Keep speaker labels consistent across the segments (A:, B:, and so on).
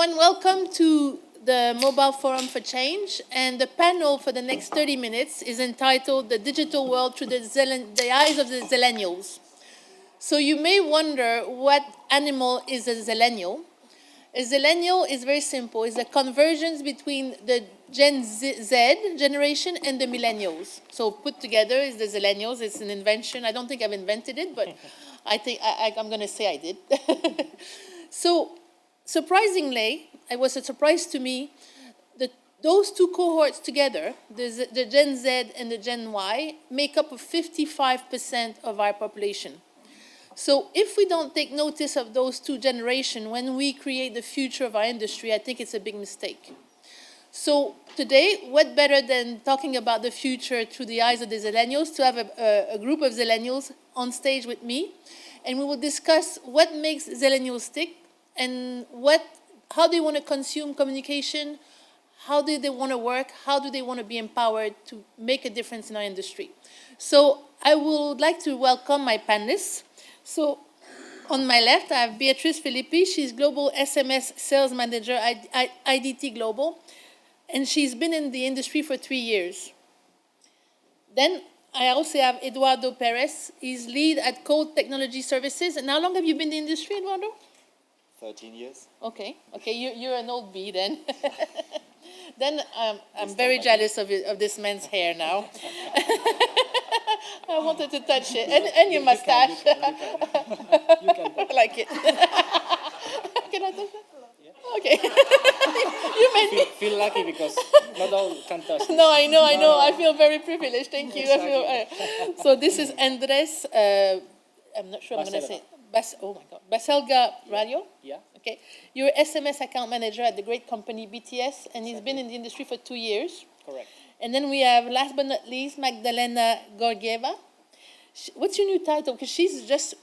A: everyone. Welcome to the Mobile Forum for Change. And the panel for the next 30 minutes is entitled The Digital World Through the Eyes of the Zellennials. So you may wonder what animal is a Zellennial. A Zellennial is very simple. It's a convergence between the Gen Z generation and the millennials. So put together is the Zellennials. It's an invention. I don't think I've invented it, but I think I'm going to say I did. So surprisingly, it was a surprise to me that those two cohorts together, the Gen Z and the Gen Y, make up of 55% of our population. So if we don't take notice of those two generations when we create the future of our industry, I think it's a big mistake. So today, what better than talking about the future through the eyes of the Zellennials, to have a group of Zellennials on stage with me, and we will discuss what makes Zellennials tick and how they want to consume communication, how do they want to work, how do they want to be empowered to make a difference in our industry. So I would like to welcome my panelists. So on my left, I have Beatrice Filippi. She's Global SMS Sales Manager at IDT Global, and she's been in the industry for 3 years. Then I also have Eduardo Pérez. He's lead at Colt Technology Services. And how long have you been in the industry, Eduardo?
B: 13 years.
A: Okay, you're an old bee then. Then I'm very jealous of this man's hair now. I wanted to touch it. And your mustache.
B: You can
A: I like it. Can I touch it?
B: Yeah.
A: Okay. You made me.
B: Feel lucky because not all can touch this.
A: No, I know. I feel very privileged. Thank you.
B: Exactly.
A: So this is Andrés. I'm not sure I'm going to say it. Oh my God. Baselga Rallo.
B: Yeah.
A: Okay. You're SMS account manager at the great company BTS, and he's been in the industry for 2 years.
B: Correct.
A: And then we have, last but not least, Magdalena Georgieva. What's your new title? Because she's just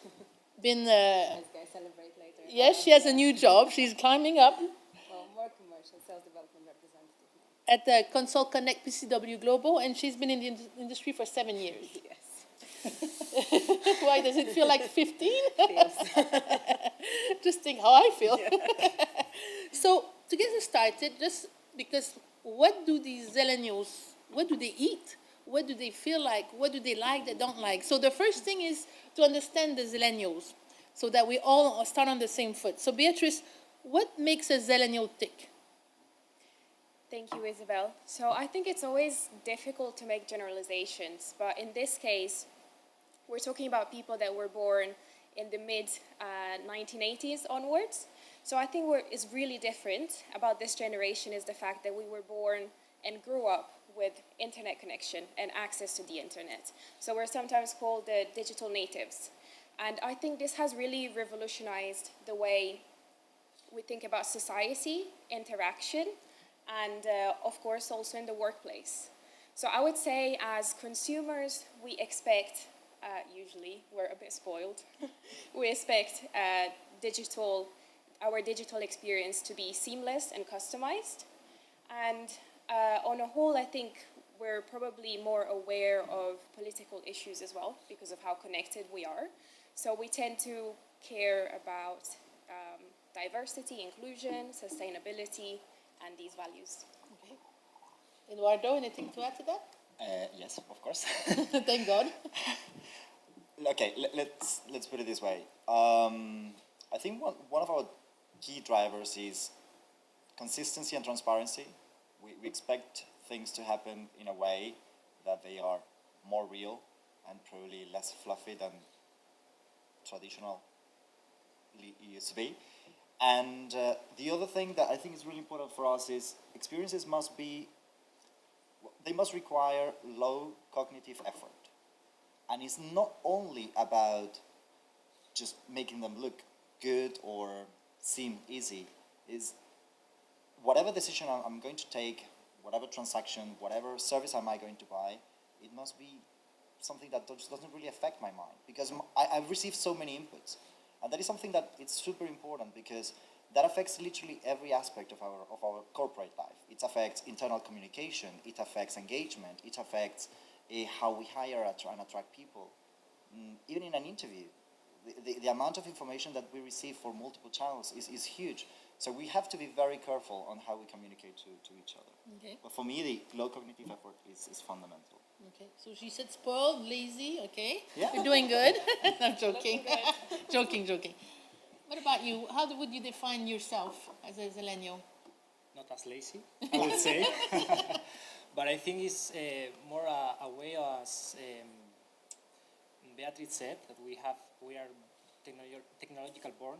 A: been...
C: celebrate later.
A: Yes, she has a new job. She's climbing up.
C: Well, more commercial sales development representative now.
A: At the Consult Connect PCW Global, and she's been in the industry for 7 years.
C: Yes.
A: Why, does it feel like 15?
C: Feels.
A: Just think how I feel.
C: Yeah.
A: So, to get us started, just because what do these Zellennials, what do they eat? What do they feel like? What do they like, they don't like? So the first thing is to understand the Zellennials so that we all start on the same foot. So Beatrice, what makes a Zellennial tick?
C: Thank you, Isabelle. So I think it's always difficult to make generalizations, but in this case, we're talking about people that were born in the mid-1980s onwards. So I think what is really different about this generation is the fact that we were born and grew up with internet connection and access to the internet. So we're sometimes called the digital natives. And I think this has really revolutionized the way we think about society, interaction, and of course also in the workplace. So I would say as consumers, we expect, usually we're a bit spoiled, we expect our digital experience to be seamless and customized. And on a whole, I think we're probably more aware of political issues as well because of how connected we are. So we tend to care about diversity, inclusion, sustainability, and these values.
A: Okay. Eduardo, anything to add to that?
B: Yes, of course.
A: Thank God.
B: Okay, let's put it this way. I think one of our key drivers is consistency and transparency. We expect things to happen in a way that they are more real and probably less fluffy than traditional used to be. And the other thing that I think is really important for us is experiences must require low cognitive effort. And it's not only about just making them look good or seem easy. Is whatever decision I'm going to take, whatever transaction, whatever service am I going to buy, it must be something that doesn't really affect my mind. Because I've received so many inputs. And that is something that it's super important because that affects literally every aspect of our corporate life. It affects internal communication, it affects engagement, it affects how we hire and attract people. Even in an interview, the amount of information that we receive for multiple channels is huge. So we have to be very careful on how we communicate to each other.
A: Okay.
B: But for me, the low cognitive effort is fundamental.
A: Okay. So she said spoiled, lazy. Okay.
B: Yeah.
A: You're doing good. I'm joking. Joking. What about you? How would you define yourself as a Zellennial?
D: Not as lazy, I would say. But I think it's more a way, as Beatrice said, that we are technological born,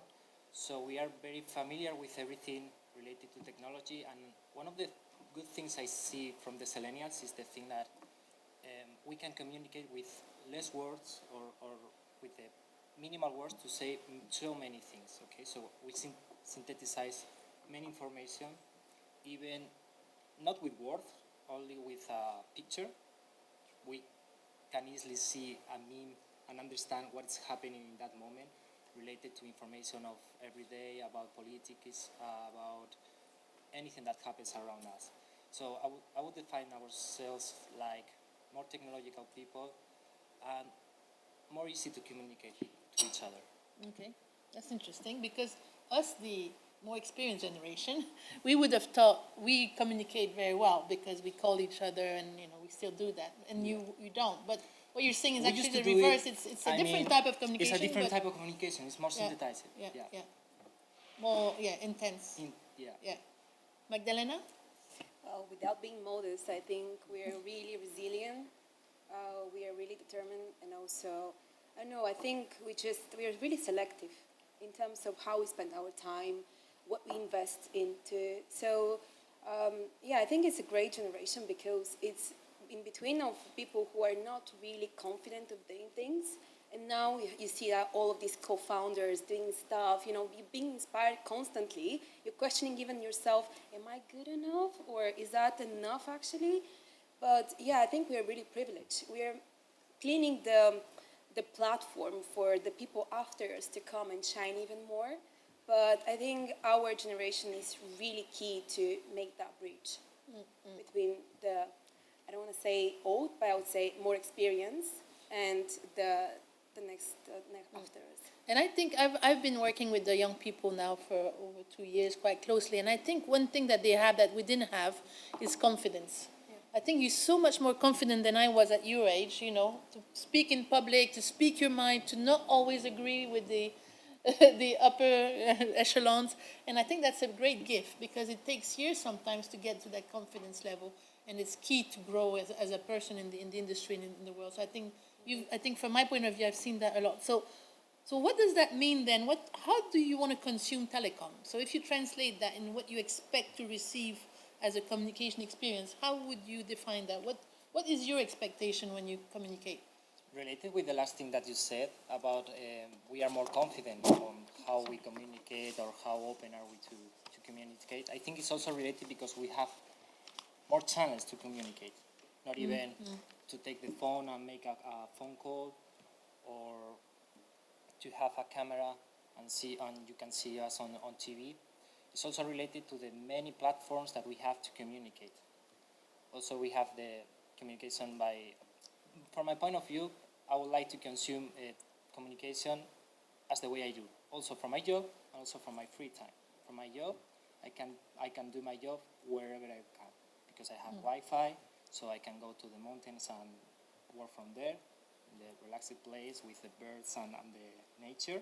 D: so we are very familiar with everything related to technology. And one of the good things I see from the Zellennials is the thing that we can communicate with less words or with the minimal words to say so many things. Okay, so we synthesize many information, even not with words, only with a picture. We can easily see a meme and understand what's happening in that moment, related to information of every day, about politics, about anything that happens around us. So I would define ourselves like more technological people and more easy to communicate to each other.
A: Okay, that's interesting because us, the more experienced generation, we would have thought we communicate very well because we call each other and we still do that. And you don't. But what you're saying is
D: We
A: actually
D: used to
A: the
D: do
A: reverse.
D: it-
A: It's a different type of communication.
D: It's a different
A: but
D: type of communication. It's more synthesized.
A: Yeah. More intense. Yeah. Magdalena?
E: Without being modest, I think we are really resilient. We are really determined, and also, I don't know. I think we are really selective in terms of how we spend our time, what we invest into. So, I think it's a great generation because it's in between of people who are not really confident of doing things. And now you see that all of these co-founders doing stuff, you're being inspired constantly. You're questioning even yourself, am I good enough? Or is that enough actually? But I think we are really privileged. We are cleaning the platform for the people after us to come and shine even more. But I think our generation is really key to make that bridge between I don't want to say old, but I would say more experience and the next after us.
A: And I think I've been working with the young people now for over 2 years quite closely. And I think one thing that they have that we didn't have is confidence. I think you're so much more confident than I was at your age, to speak in public, to speak your mind, to not always agree with the the upper echelons. And I think that's a great gift because it takes years sometimes to get to that confidence level. And it's key to grow as a person in the industry and in the world. So I think from my point of view, I've seen that a lot. So what does that mean then? How do you want to consume telecom? So if you translate that in what you expect to receive as a communication experience, how would you define that? What is your expectation when you communicate?
D: Related with the last thing that you said about we are more confident on how we communicate or how open are we to communicate, I think it's also related because we have more channels to communicate, not even to take the phone and make a phone call, or to have a camera and you can see us on TV. It's also related to the many platforms that we have to communicate. Also, we have the communication from my point of view, I would like to consume communication as the way I do. Also from my job and also from my free time. From my job, I can do my job wherever I can because I have Wi-Fi, so I can go to the mountains and work from there, in the relaxed place with the birds and the nature.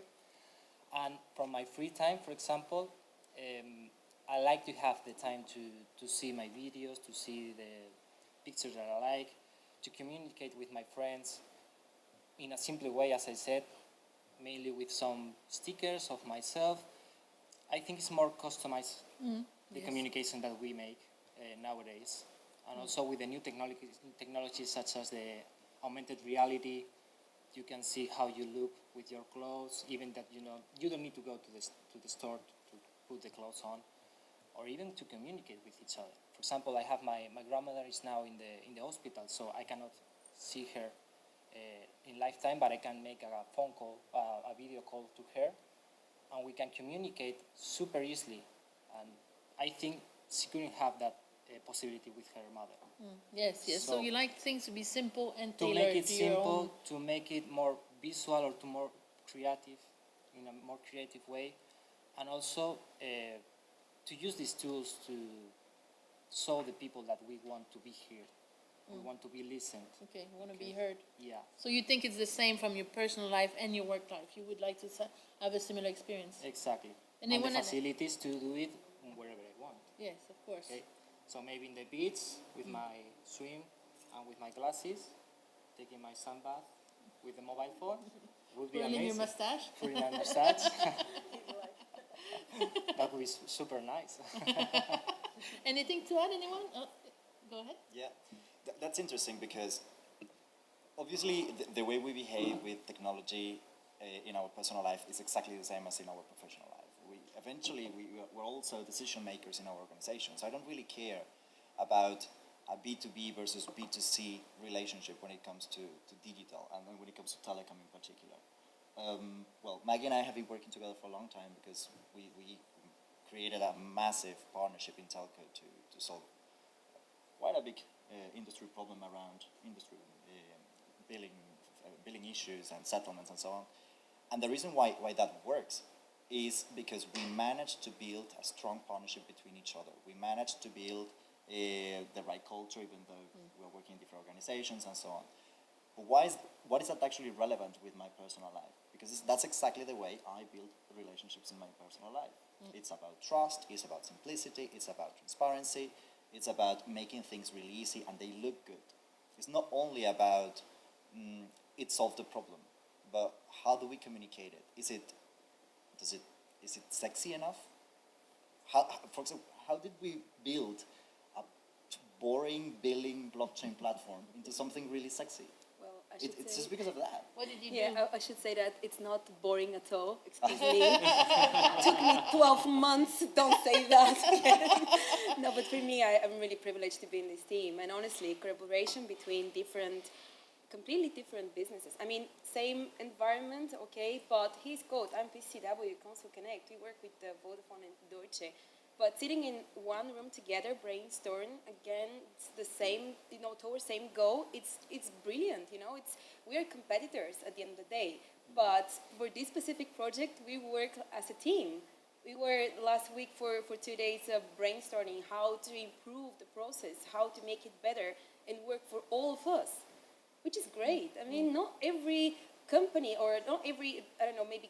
D: And from my free time, for example, I like to have the time to see my videos, to see the pictures that I like, to communicate with my friends in a simple way, as I said, mainly with some stickers of myself. I think it's more customized, the communication that we make nowadays. And also with the new technologies such as the augmented reality, you can see how you look with your clothes, even that you don't need to go to the store to put the clothes on, or even to communicate with each other. For example, I have my grandmother is now in the hospital, so I cannot see her in lifetime, but I can make a phone call, a video call to her, and we can communicate super easily. And I think she couldn't have that possibility with her mother.
A: Yes. So you like things to be simple and
D: to
A: tailored
D: make it
A: to your
D: simple,
A: own.
D: to make it more visual or to more creative, in a more creative way, and also to use these tools to show the people that we want to be here. We want to be listened.
A: Okay, you want to be heard.
D: Yeah.
A: So you think it's the same from your personal life and your work life? You would like to have a similar experience?
D: Exactly.
A: And
D: And,
A: they
D: the
A: wanna-
D: facilities to do it wherever I want.
A: Yes, of course.
D: Okay. So maybe in the beach with my swim and with my glasses, taking my sun bath with the mobile phone. Would be
A: Twirling your
D: amazing.
A: mustache.
D: Twirling my mustache. That would be super nice.
A: Anything to add, anyone? Go ahead.
B: Yeah, that's interesting because obviously the way we behave with technology in our personal life is exactly the same as in our professional life. We're also decision makers in our organizations. I don't really care about a B2B versus B2C relationship when it comes to digital and when it comes to telecom in particular. Well, Maggie and I have been working together for a long time because we created a massive partnership in telco to solve quite a big industry problem around industry billing issues and settlements and so on. And the reason why that works is because we managed to build a strong partnership between each other. We managed to build the right culture, even though we're working in different organizations and so on. But what is that actually relevant with my personal life? Because that's exactly the way I build relationships in my personal life. It's about trust, it's about simplicity, it's about transparency, it's about making things really easy and they look good. It's not only about it solved the problem, but how do we communicate it? Is it sexy enough? For example, how did we build a boring billing blockchain platform into something really sexy?
E: Well,
B: It's just because of that.
A: What did you do?
E: Yeah, I should say that it's not boring at all. Excuse me. It took me 12 months. Don't say that. No, but for me, I'm really privileged to be in this team. And honestly, collaboration between completely different businesses. I mean, same environment, okay, but he's Colt, I'm PCW, Council Connect. We work with Vodafone and Deutsche. But sitting in one room together, brainstorm, again, it's the same, towards same goal. It's brilliant, we are competitors at the end of the day. But for this specific project, we work as a team. We were last week for 2 days brainstorming how to improve the process, how to make it better, and work for all of us, which is great. I mean, not every company or not every, maybe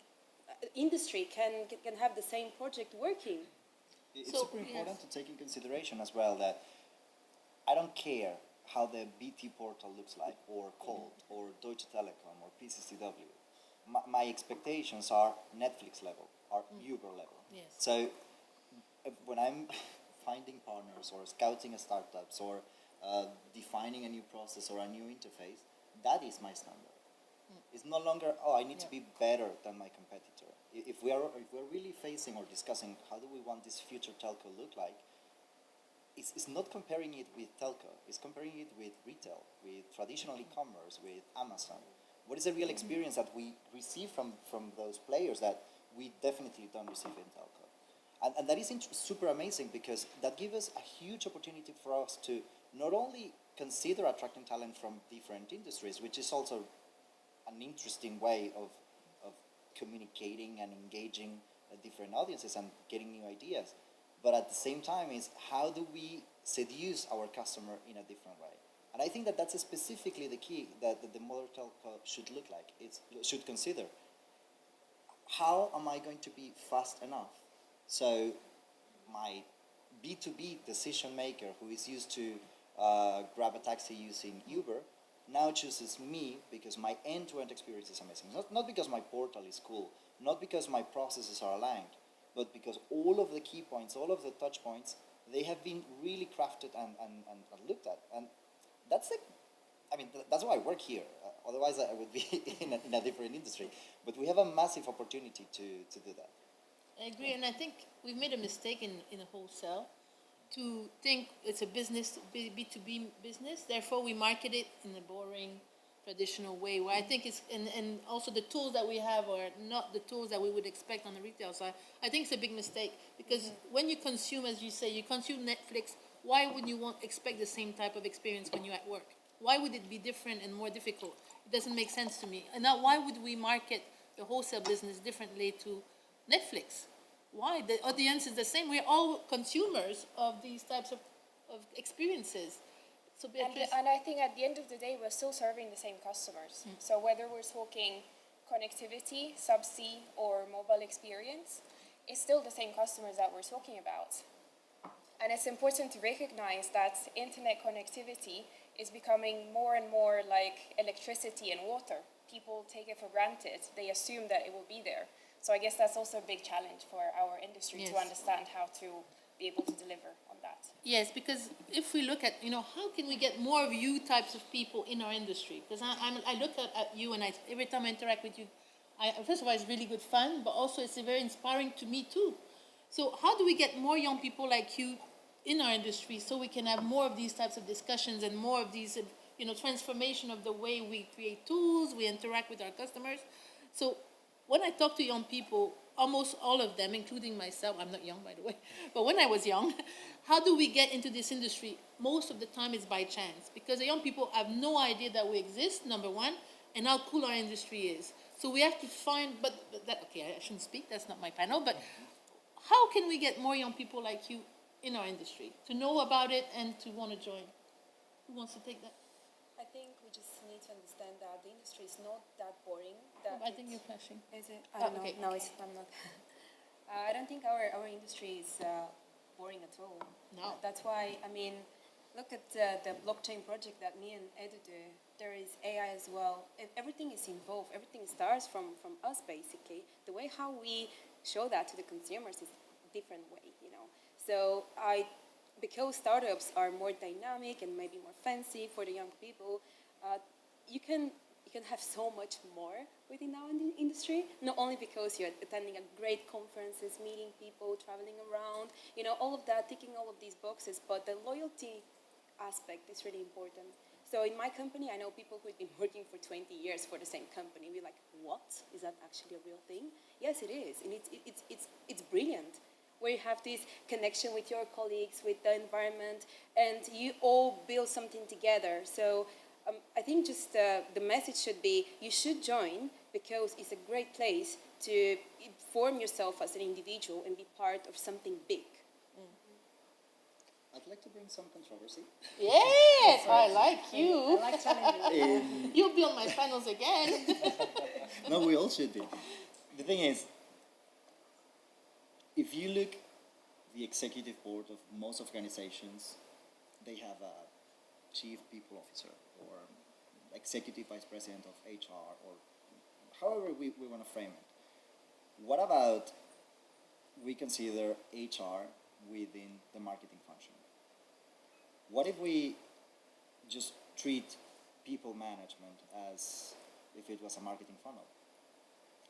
E: industry can have the same project working.
B: It's
A: So,
B: super important
A: yes.
B: to take in consideration as well that I don't care how the BT portal looks like, or Colt, or Deutsche Telecom, or PCCW. My expectations are Netflix level, are Uber level.
A: Yes.
B: So when I'm finding partners or scouting startups or defining a new process or a new interface, that is my standard. It's no longer, I need to be better than my competitor. If we're really facing or discussing how do we want this future telco look like, it's not comparing it with telco. It's comparing it with retail, with traditional e-commerce, with Amazon. What is the real experience that we receive from those players that we definitely don't receive in telco? And that is super amazing because that gives us a huge opportunity for us to not only consider attracting talent from different industries, which is also an interesting way of communicating and engaging different audiences and getting new ideas. But at the same time is how do we seduce our customer in a different way? And I think that that's specifically the key that the modern telco should look like. It should consider, how am I going to be fast enough? So my B2B decision maker who is used to grab a taxi using Uber now chooses me because my end-to-end experience is amazing. Not because my portal is cool, not because my processes are aligned, but because all of the key points, all of the touch points, they have been really crafted and looked at. And that's that's why I work here. Otherwise I would be in a different industry. But we have a massive opportunity to do that.
A: I agree, and I think we've made a mistake in the wholesale to think it's a business, B2B business, therefore we market it in a boring, traditional way, where I think it's, and also the tools that we have are not the tools that we would expect on the retail side. I think it's a big mistake, because when you consume, as you say, you consume Netflix, why would you expect the same type of experience when you're at work? Why would it be different and more difficult? It doesn't make sense to me. And now why would we market the wholesale business differently to Netflix? Why? The audience is the same. We're all consumers of these types of experiences. So Beatrice,
C: And I think at the end of the day, we're still serving the same customers. So whether we're talking connectivity, subsea, or mobile experience, it's still the same customers that we're talking about. And it's important to recognize that internet connectivity is becoming more and more like electricity and water. People take it for granted. They assume that it will be there. So I guess that's also a big challenge for our industry to
A: Yes.
C: understand how to be able to deliver on that.
A: yes, because if we look at, how can we get more of you types of people in our industry? Because I look at you, and every time I interact with you, first of all, it's really good fun, but also it's very inspiring to me too. So how do we get more young people like you in our industry so we can have more of these types of discussions and more of these, transformation of the way we create tools, we interact with our customers? So when I talk to young people, almost all of them, including myself, I'm not young, by the way, but when I was young, how do we get into this industry? Most of the time it's by chance, because the young people have no idea that we exist, number one, and how cool our industry is. So we have to find, I shouldn't speak, that's not my panel, but how can we get more young people like you in our industry to know about it and to want to join? Who wants to take that?
E: I think we just need to understand that the industry is not that boring.
A: I think you're flashing.
E: Is it? I don't know.
A: okay,
E: No,
A: okay.
E: I'm not. I don't think our industry is boring at all.
A: No.
E: That's why, look at the blockchain project that me and Edu do. There is AI as well. Everything is involved. Everything starts from us, basically. The way how we show that to the consumers is a different way, So because startups are more dynamic and maybe more fancy for the young people, you can have so much more within our industry. Not only because you're attending a great conferences, meeting people, traveling around, all of that, ticking all of these boxes, but the loyalty aspect is really important. So in my company, I know people who've been working for 20 years for the same company. We're like, what? Is that actually a real thing? Yes, it is, and it's brilliant. Where you have this connection with your colleagues, with the environment, and you all build something together. So I think just the message should be, you should join, because it's a great place to form yourself as an individual and be part of something big.
B: I'd like to bring some controversy.
A: Yes, I like you.
E: I like challenging.
A: You'll be on my panels again.
B: No, we all should be. The thing is, if you look the executive board of most organizations, they have a chief people officer or executive vice president of HR, or however we want to frame it. What about we consider HR within the marketing function? What if we just treat people management as if it was a marketing funnel?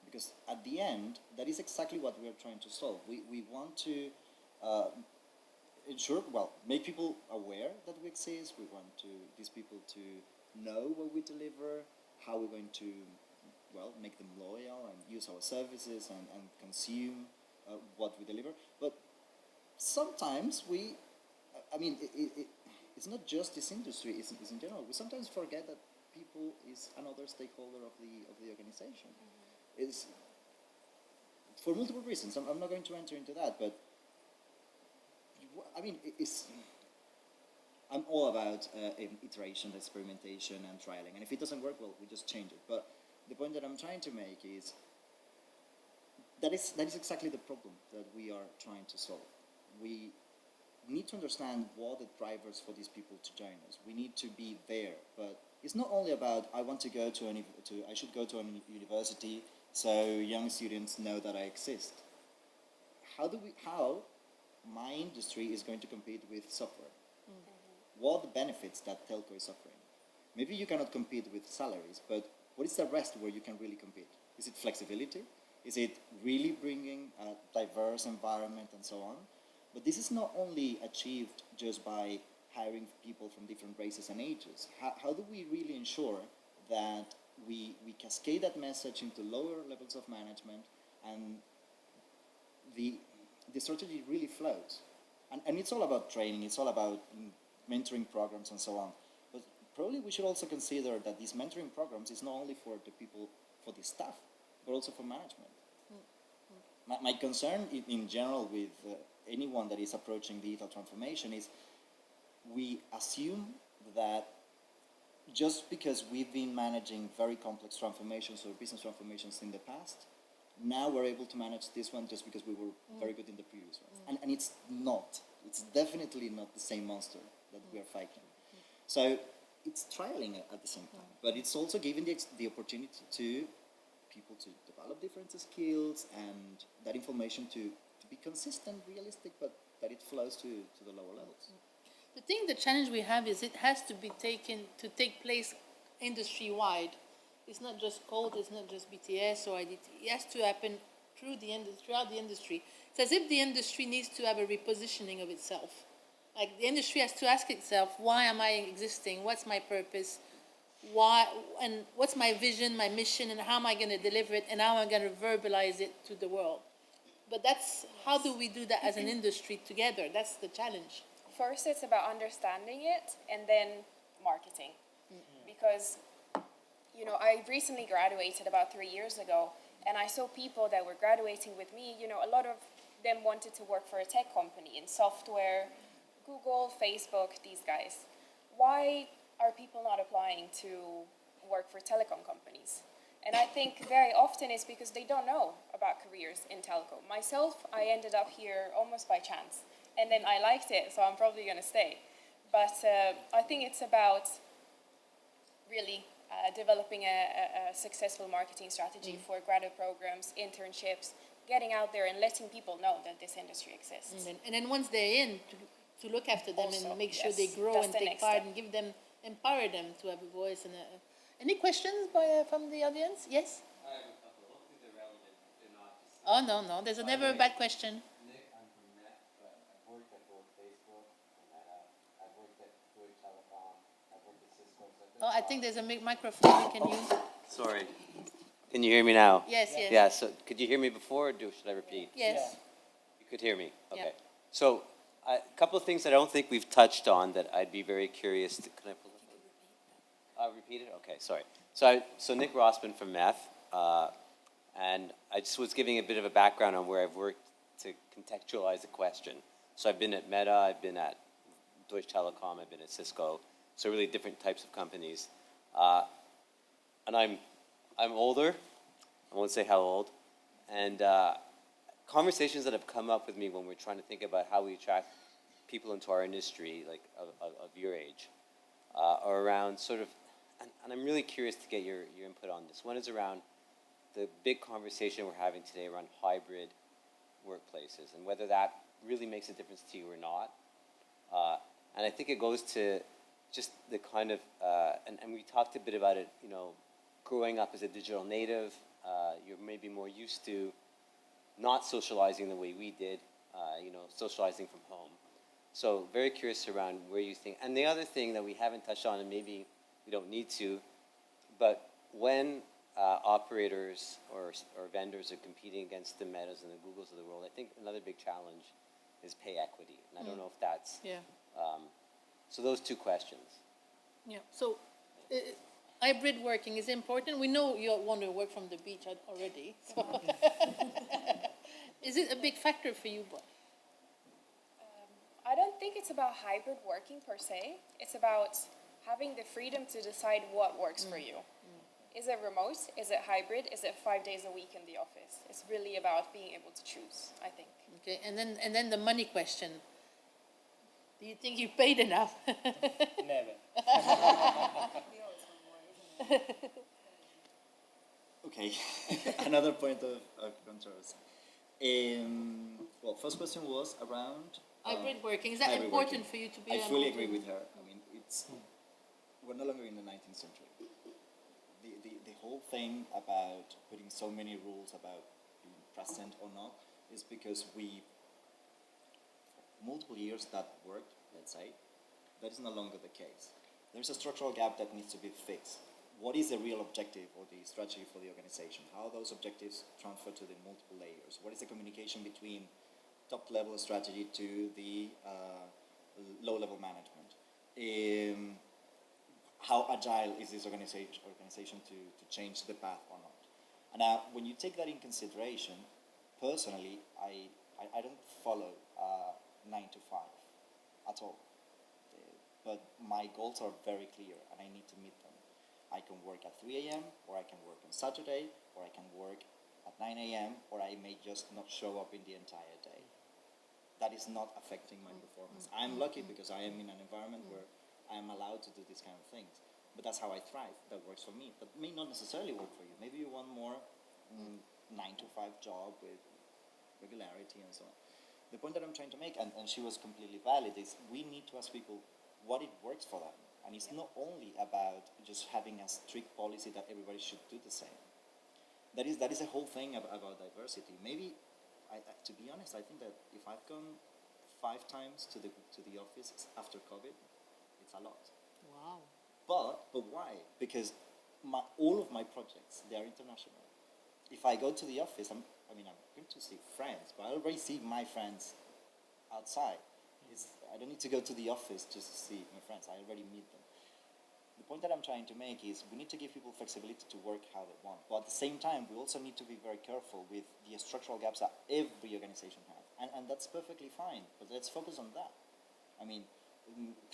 B: Because at the end, that is exactly what we are trying to solve. We want to make people aware that we exist. We want these people to know what we deliver, how we're going to, make them loyal and use our services and consume what we deliver. But sometimes it's not just this industry, it's in general. We sometimes forget that people is another stakeholder of the organization. Is for multiple reasons. I'm not going to enter into that, but I'm all about iteration, experimentation, and trialing. And if it doesn't work, we just change it. But the point that I'm trying to make is that is exactly the problem that we are trying to solve. We need to understand what the drivers for these people to join us. We need to be there, but it's not only about I should go to a university so young students know that I exist. How my industry is going to compete with software? Mm-hmm. What are the benefits that telco is offering? Maybe you cannot compete with salaries, but what is the rest where you can really compete? Is it flexibility? Is it really bringing a diverse environment and so on? But this is not only achieved just by hiring people from different races and ages. How do we really ensure that we cascade that message into lower levels of management and the strategy really flows? And it's all about training, it's all about mentoring programs and so on. But probably we should also consider that these mentoring programs is not only for the people, for the staff, but also for management. my concern in general with anyone that is approaching digital transformation is we assume that just because we've been managing very complex transformations or business transformations in the past, now we're able to manage this one just because we were very good in the previous ones. And it's not. It's definitely not the same monster that we are fighting. So it's trialing at the same time, but it's also giving the opportunity to people to develop different skills and that information to be consistent, realistic, but that it flows to the lower levels.
A: The challenge we have is it has to be take place industry-wide. It's not just Colt, it's not just BTS or IDT. It has to happen throughout the industry. It's as if the industry needs to have a repositioning of itself. Like the industry has to ask itself, why am I existing? What's my purpose? Why, and what's my vision, my mission, and how am I going to deliver it, and how am I going to verbalize it to the world? But how do we do that as an industry together? That's the challenge.
C: First, it's about understanding it, and then marketing. Because, I recently graduated about 3 years ago, and I saw people that were graduating with me. A lot of them wanted to work for a tech company in software, Google, Facebook, these guys. Why are people not applying to work for telecom companies? And I think very often it's because they don't know about careers in telecom. Myself, I ended up here almost by chance. And then I liked it, so I'm probably going to stay. But I think it's about really developing a successful marketing strategy for graduate programs, internships, getting out there and letting people know that this industry exists.
A: And then once they're in, to look after them
C: Also,
A: and make sure
C: yes,
A: they grow
C: that's
A: and
C: the
A: take
C: next
A: part
C: step.
A: and empower them to have a voice. Any questions from the audience? Yes?
F: I have a couple. Hopefully they're relevant. If they're not, just
A: Oh, no. There's never a bad question.
F: Nick, I'm from Met, but I've worked at both Facebook and I've worked at Deutsche Telecom. I've worked at Cisco. So
A: I think there's a microphone we can use.
F: Sorry. Can you hear me now?
A: Yes.
F: Yeah. So could you hear me before, or should I repeat?
A: Yes.
F: You could hear me. Okay.
A: Yeah.
F: So a couple of things I don't think we've touched on that I'd be very curious to. Can I pull it? Repeat it. Okay. Sorry. So Nick Rossman from MEF, and I just was giving a bit of a background on where I've worked to contextualize the question. So I've been at Meta, I've been at Deutsche Telekom, I've been at Cisco. So really different types of companies, and I'm older. I won't say how old, and conversations that have come up with me when we're trying to think about how we attract people into our industry, like of your age, are around sort of, and I'm really curious to get your input on this. One is around the big conversation we're having today around hybrid workplaces and whether that really makes a difference to you or not. And I think it goes to just the kind of, and we talked a bit about it, growing up as a digital native, you're maybe more used to not socializing the way we did, socializing from home. So very curious around where you think, and the other thing that we haven't touched on, and maybe we don't need to, but when operators or vendors are competing against the Metas and the Googles of the world, I think another big challenge is pay equity. And I don't know if that's, so those two questions.
A: Yeah. So hybrid working is important. We know you want to work from the beach already. So is it a big factor for you?
C: I don't think it's about hybrid working per se. It's about having the freedom to decide what works for you. Is it remote? Is it hybrid? Is it 5 days a week in the office? It's really about being able to choose, I think.
A: Okay, and then the money question. Do you think you paid enough?
D: Never.
B: Okay, another point of controversy. Well, first question was around
A: Hybrid working. Is that
B: hybrid
A: important
B: working.
A: for you to be
B: I
A: remote?
B: fully agree with her. I mean, we're no longer in the 19th century. The whole thing about putting so many rules about being present or not is because multiple years that worked, let's say, that is no longer the case. There's a structural gap that needs to be fixed. What is the real objective or the strategy for the organization? How those objectives transfer to the multiple layers? What is the communication between top-level strategy to the low-level management? How agile is this organization to change the path or not? And now, when you take that in consideration, personally, I don't follow 9 to 5 at all. But my goals are very clear and I need to meet them. I can work at 3 a.m. or I can work on Saturday or I can work at 9 a.m. or I may just not show up in the entire day. That is not affecting my performance. I'm lucky because I am in an environment where I am allowed to do these kind of things. But that's how I thrive. That works for me. That may not necessarily work for you. Maybe you want more 9 to 5 job with regularity and so on. The point that I'm trying to make, and she was completely valid, is we need to ask people what it works for them. And it's not only about just having a strict policy that everybody should do the same. That is a whole thing about diversity. Maybe, to be honest, I think that if I've gone 5 times to the office after COVID, it's a lot.
A: Wow.
B: But why? Because all of my projects, they are international. If I go to the office, I'm going to see friends, but I already see my friends outside. I don't need to go to the office just to see my friends. I already meet them. The point that I'm trying to make is we need to give people flexibility to work how they want. But at the same time, we also need to be very careful with the structural gaps that every organization has. And that's perfectly fine, but let's focus on that. I mean,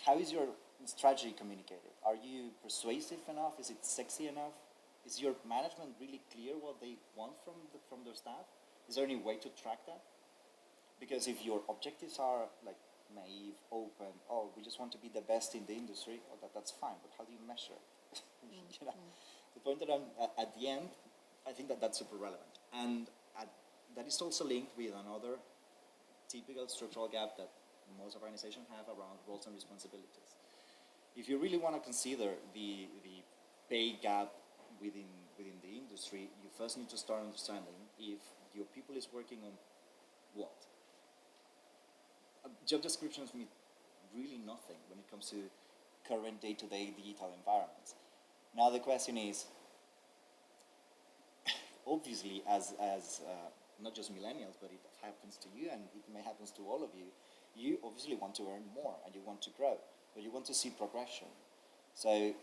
B: how is your strategy communicated? Are you persuasive enough? Is it sexy enough? Is your management really clear what they want from their staff? Is there any way to track that? Because if your objectives are like naive, open, we just want to be the best in the industry, that's fine, but how do you measure it? You know? The point that I'm at the end, I think that's super relevant. And that is also linked with another typical structural gap that most organizations have around roles and responsibilities. If you really want to consider the pay gap within the industry, you first need to start understanding if your people is working on what. Job descriptions mean really nothing when it comes to current day-to-day digital environments. Now the question is, obviously, as not just millennials, but it happens to you and it may happen to all of you, you obviously want to earn more and you want to grow, but you want to see progression. So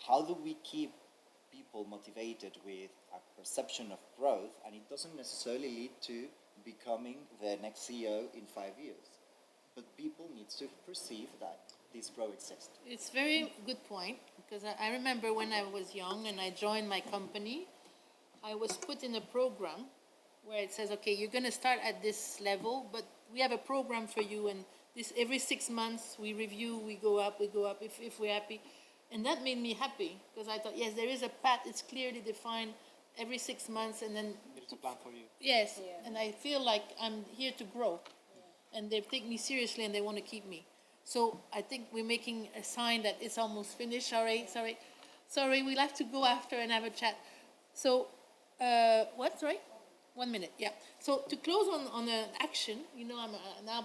B: how do we keep people motivated with a perception of growth, and it doesn't necessarily lead to becoming the next CEO in 5 years? But people need to perceive that this growth exists.
A: It's a very good point, because I remember when I was young and I joined my company, I was put in a program where it says, okay, you're going to start at this level, but we have a program for you, and this every 6 months we review, we go up if we're happy. And that made me happy, because I thought, yes, there is a path, it's clearly defined every 6 months, and then...
D: There's a plan for you.
A: Yes, and I feel like I'm here to grow. And they take me seriously and they want to keep me. So I think we're making a sign that it's almost finished. Sorry, we'll have to go after and have a chat. So, what, sorry? 1 minute, yeah. So to close on an action, you know,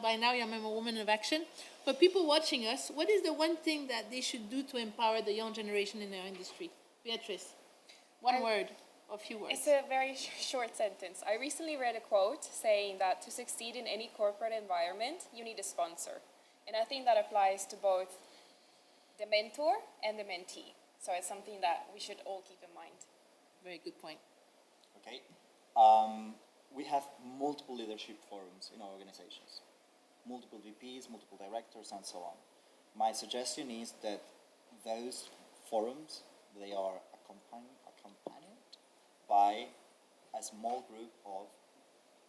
A: by now I'm a woman of action. For people watching us, what is the one thing that they should do to empower the young generation in our industry? Beatrice, one word. A few words.
C: It's a very short sentence. I recently read a quote saying that to succeed in any corporate environment, you need a sponsor. And I think that applies to both the mentor and the mentee. So it's something that we should all keep in mind.
A: Very good point.
B: Okay. We have multiple leadership forums in our organizations. Multiple VPs, multiple directors, and so on. My suggestion is that those forums, they are accompanied by a small group of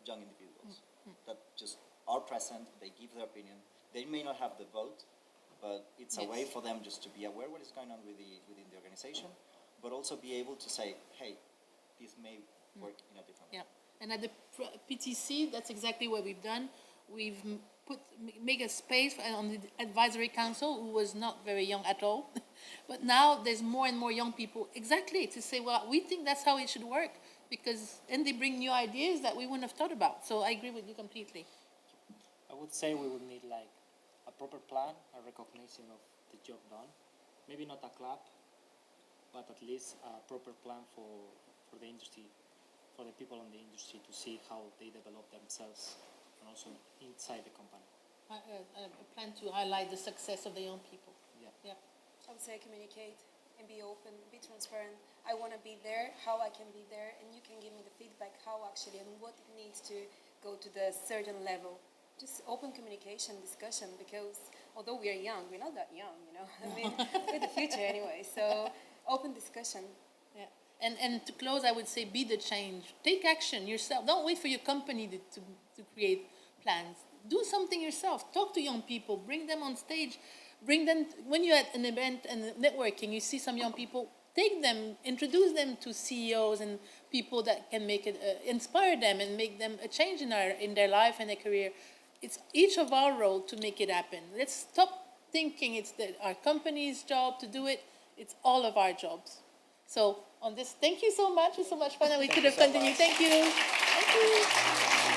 B: young individuals that just are present, they give their opinion. They may not have the vote, but it's a way for them just to be aware what is going on within the organization, but also be able to say, hey, this may work in a different way.
A: Yeah, and at the PTC, that's exactly what we've done. We've make a space on the advisory council, who was not very young at all. But now there's more and more young people, exactly, to say, well, we think that's how it should work, because then they bring new ideas that we wouldn't have thought about. So I agree with you completely.
D: I would say we would need like a proper plan, a recognition of the job done. Maybe not a club, but at least a proper plan for the industry, for the people in the industry to see how they develop themselves and also inside the company.
A: I plan to highlight the success of the young people.
D: Yeah.
A: Yeah.
E: I would say communicate. and be open, be transparent. I want to be there, how I can be there, and you can give me the feedback how actually and what it needs to go to the certain level. Just open communication, discussion, because although we are young, we're not that young, you know. I mean, we're the future anyway. So open discussion.
A: Yeah. And to close, I would say be the change. Take action yourself. Don't wait for your company to create plans. Do something yourself. Talk to young people. Bring them on stage. Bring them, when you're at an event and networking, you see some young people, take them, introduce them to CEOs and people that can make it, inspire them and make them a change in their life and their career. It's each of our role to make it happen. Let's stop thinking it's our company's job to do it. It's all of our jobs. So on this, thank you so much. It was so much fun, and we could have continued. Thank you. Thank you.